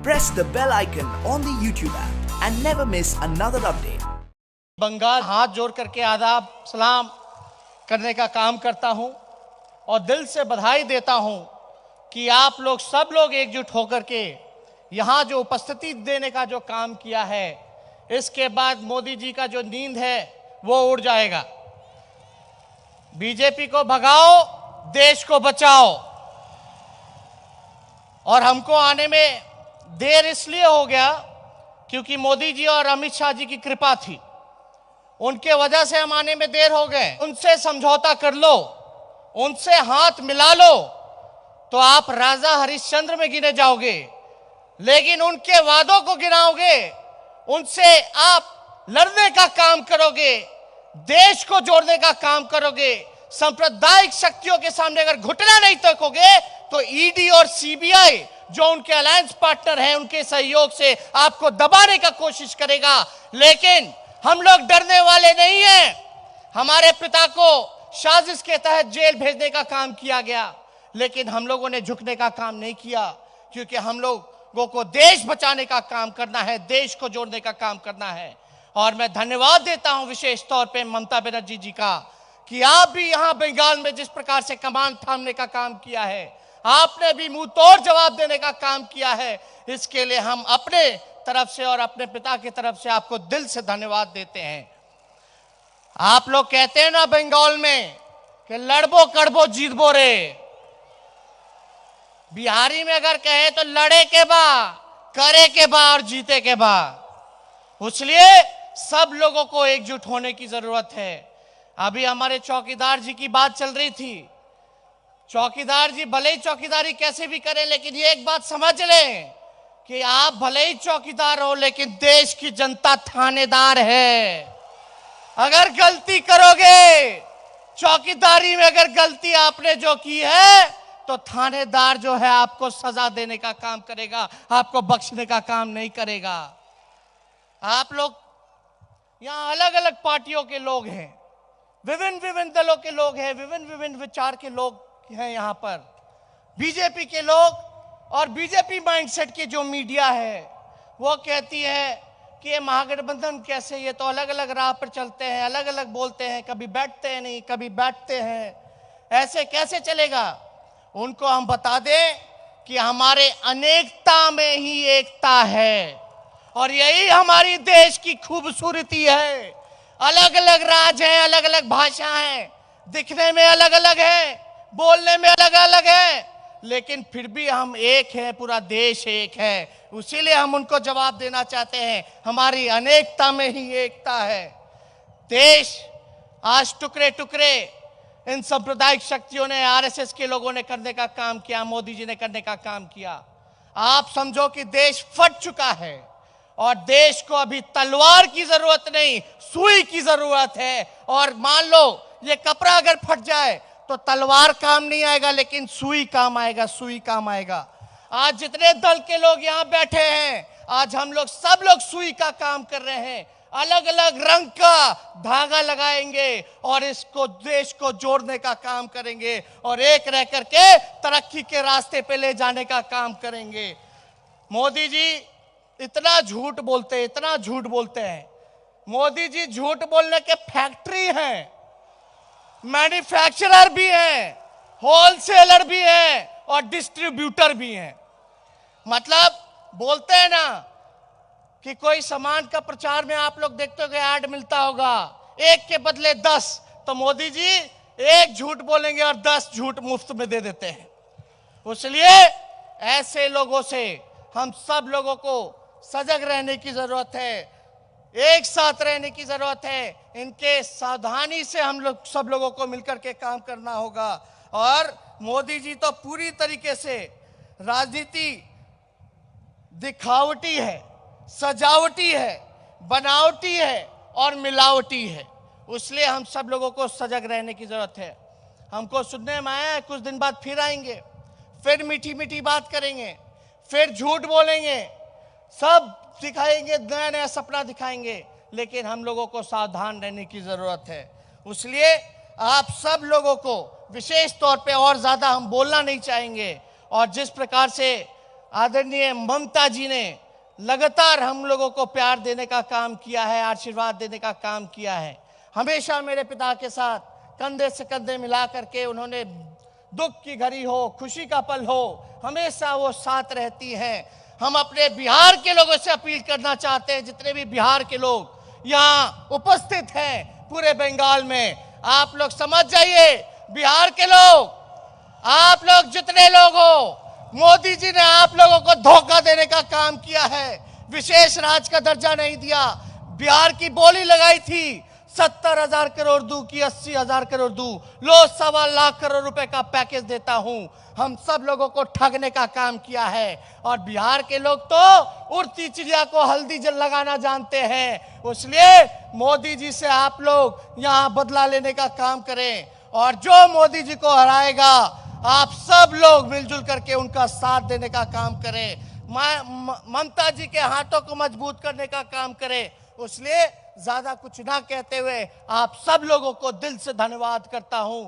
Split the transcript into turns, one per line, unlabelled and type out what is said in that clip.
press the bell icon on the YouTube app and never miss another update.
Bengal हाथ जोड़ करके आदाब सलाम करने का काम करता हूं और दिल से बधाई देता हूं कि आप लोग सब लोग एकजुट होकर के यहां जो उपस्थिति देने का जो काम किया है, इसके बाद मोदी जी का जो नींद है वो उड़ जाएगा। बीजेपी को भगाओ, देश को बचाओ। और हमको आने में देर इसलिए हो गया क्योंकि मोदी जी और अमित शाह जी की कृपा थी, उनके वजह से हम आने में देर हो गए। उनसे समझौता कर लो, उनसे हाथ मिला लो तो आप राजा हरिश्चंद्र में गिने जाओगे, लेकिन उनके वादों को गिनाओगे, उनसे आप लड़ने का काम करोगे, देश को जोड़ने का काम करोगे। सांप्रदायिक शक्तियों के सामने अगर घुटना नहीं टेकोगे तो ईडी और सीबीआई जो उनके अलायंस पार्टनर हैं, उनके सहयोग से आपको दबाने का कोशिश करेगा। लेकिन हम लोग डरने वाले नहीं हैं। हमारे पिता को साजिश के तहत जेल भेजने का काम किया गया, लेकिन हम लोगों ने झुकने का काम नहीं किया, क्योंकि हम लोगों को देश बचाने का काम करना है, देश को जोड़ने का काम करना है। और मैं धन्यवाद देता हूं विशेष तौर पे ममता बनर्जी जी का कि आप भी यहां बंगाल में जिस प्रकार से कमान थामने का काम किया है, आपने भी मुंह तोड़ जवाब देने का काम किया है। इसके लिए हम अपने तरफ से और अपने पिता की तरफ से आपको दिल से धन्यवाद देते हैं। आप लोग कहते हैं ना बंगाल में कि लड़बो कड़बो जीतबो रे, बिहारी में अगर कहे तो लड़े के बा, करे के बा और जीते के बा। इसलिए सब लोगों को एकजुट होने की जरूरत है। अभी हमारे चौकीदार जी की बात चल रही थी। चौकीदार जी भले ही चौकीदारी कैसे भी करें, लेकिन ये एक बात समझ लें कि आप भले ही चौकीदार हो, लेकिन देश की जनता थानेदार है। अगर गलती करोगे, चौकीदारी में अगर गलती आपने जो की है, तो थानेदार जो है आपको सजा देने का काम करेगा, आपको बख्शने का काम नहीं करेगा। आप लोग यहां अलग अलग पार्टियों के लोग हैं, विभिन्न विभिन्न दलों के लोग हैं, विभिन्न विभिन्न विचार के लोग हैं यहाँ पर। बीजेपी के लोग और बीजेपी माइंडसेट की जो मीडिया है वो कहती है कि ये महागठबंधन कैसे, ये तो अलग अलग राह पर चलते हैं, अलग अलग बोलते हैं, कभी बैठते हैं नहीं, कभी बैठते हैं, ऐसे कैसे चलेगा। उनको हम बता दें कि हमारे अनेकता में ही एकता है और यही हमारी देश की खूबसूरती है। अलग अलग राज हैं, अलग अलग भाषा हैं, दिखने में अलग अलग है, बोलने में अलग अलग है, लेकिन फिर भी हम एक हैं, पूरा देश एक है। इसीलिए हम उनको जवाब देना चाहते हैं, हमारी अनेकता में ही एकता है। देश आज टुकड़े टुकड़े इन सांप्रदायिक शक्तियों ने, आरएसएस के लोगों ने करने का काम किया, मोदी जी ने करने का काम किया। आप समझो कि देश फट चुका है और देश को अभी तलवार की जरूरत नहीं, सुई की जरूरत है। और मान लो ये कपड़ा अगर फट जाए तो तलवार काम नहीं आएगा, लेकिन सुई काम आएगा, सुई काम आएगा। आज जितने दल के लोग यहाँ बैठे हैं, आज हम लोग सब लोग सुई का काम कर रहे हैं, अलग अलग रंग का धागा लगाएंगे और इसको देश को जोड़ने का काम करेंगे और एक रह करके तरक्की के रास्ते पे ले जाने का काम करेंगे। मोदी जी इतना झूठ बोलते हैं, इतना झूठ बोलते हैं। मोदी जी झूठ बोलने के फैक्ट्री हैं, मैन्युफैक्चरर भी हैं, होलसेलर भी हैं और डिस्ट्रीब्यूटर भी हैं। मतलब बोलते हैं ना कि कोई सामान का प्रचार में आप लोग देखते हो ऐड मिलता होगा, एक के बदले 10, तो मोदी जी एक झूठ बोलेंगे और 10 झूठ मुफ्त में दे देते हैं। इसलिए ऐसे लोगों से हम सब लोगों को सजग रहने की जरूरत है, एक साथ रहने की जरूरत है। इनके सावधानी से हम लोग सब लोगों को मिलकर के काम करना होगा। और मोदी जी तो पूरी तरीके से राजनीति दिखावटी है, सजावटी है, बनावटी है और मिलावटी है। इसलिए हम सब लोगों को सजग रहने की जरूरत है। हमको सुनने में आया है कुछ दिन बाद फिर आएंगे, फिर मीठी मीठी बात करेंगे, फिर झूठ बोलेंगे, सब दिखाएंगे, नया नया सपना दिखाएंगे, लेकिन हम लोगों को सावधान रहने की जरूरत है। इसलिए आप सब लोगों को विशेष तौर पे और ज्यादा हम बोलना नहीं चाहेंगे। और जिस प्रकार से आदरणीय ममता जी ने लगातार हम लोगों को प्यार देने का काम किया है, आशीर्वाद देने का काम किया है। हमेशा मेरे पिता के साथ कंधे से कंधे मिला करके उन्होंने दुख की घड़ी हो, खुशी का पल हो, हमेशा वो साथ रहती हैं। हम अपने बिहार के लोगों से अपील करना चाहते हैं, जितने भी बिहार के लोग यहाँ उपस्थित हैं पूरे बंगाल में, आप लोग समझ जाइए, बिहार के लोग, आप लोग जितने लोग हो, मोदी जी ने आप लोगों को धोखा देने का काम किया है। विशेष राज्य का दर्जा नहीं दिया, बिहार की बोली लगाई थी 70,000 करोड़ दूं की 80,000 करोड़ दूं, लो 1.25 लाख करोड़ रुपए का पैकेज देता हूं। हम सब लोगों को ठगने का काम किया है। और बिहार के लोग तो उड़ती चिड़िया को हल्दी जल लगाना जानते हैं। इसलिए मोदी जी से आप लोग यहाँ बदला लेने का काम करें, और जो मोदी जी को हराएगा आप सब लोग मिलजुल करके उनका साथ देने का काम करें, ममता जी के हाथों को मजबूत करने का काम करें। इसलिए ज्यादा कुछ ना कहते हुए आप सब लोगों को दिल से धन्यवाद करता हूं।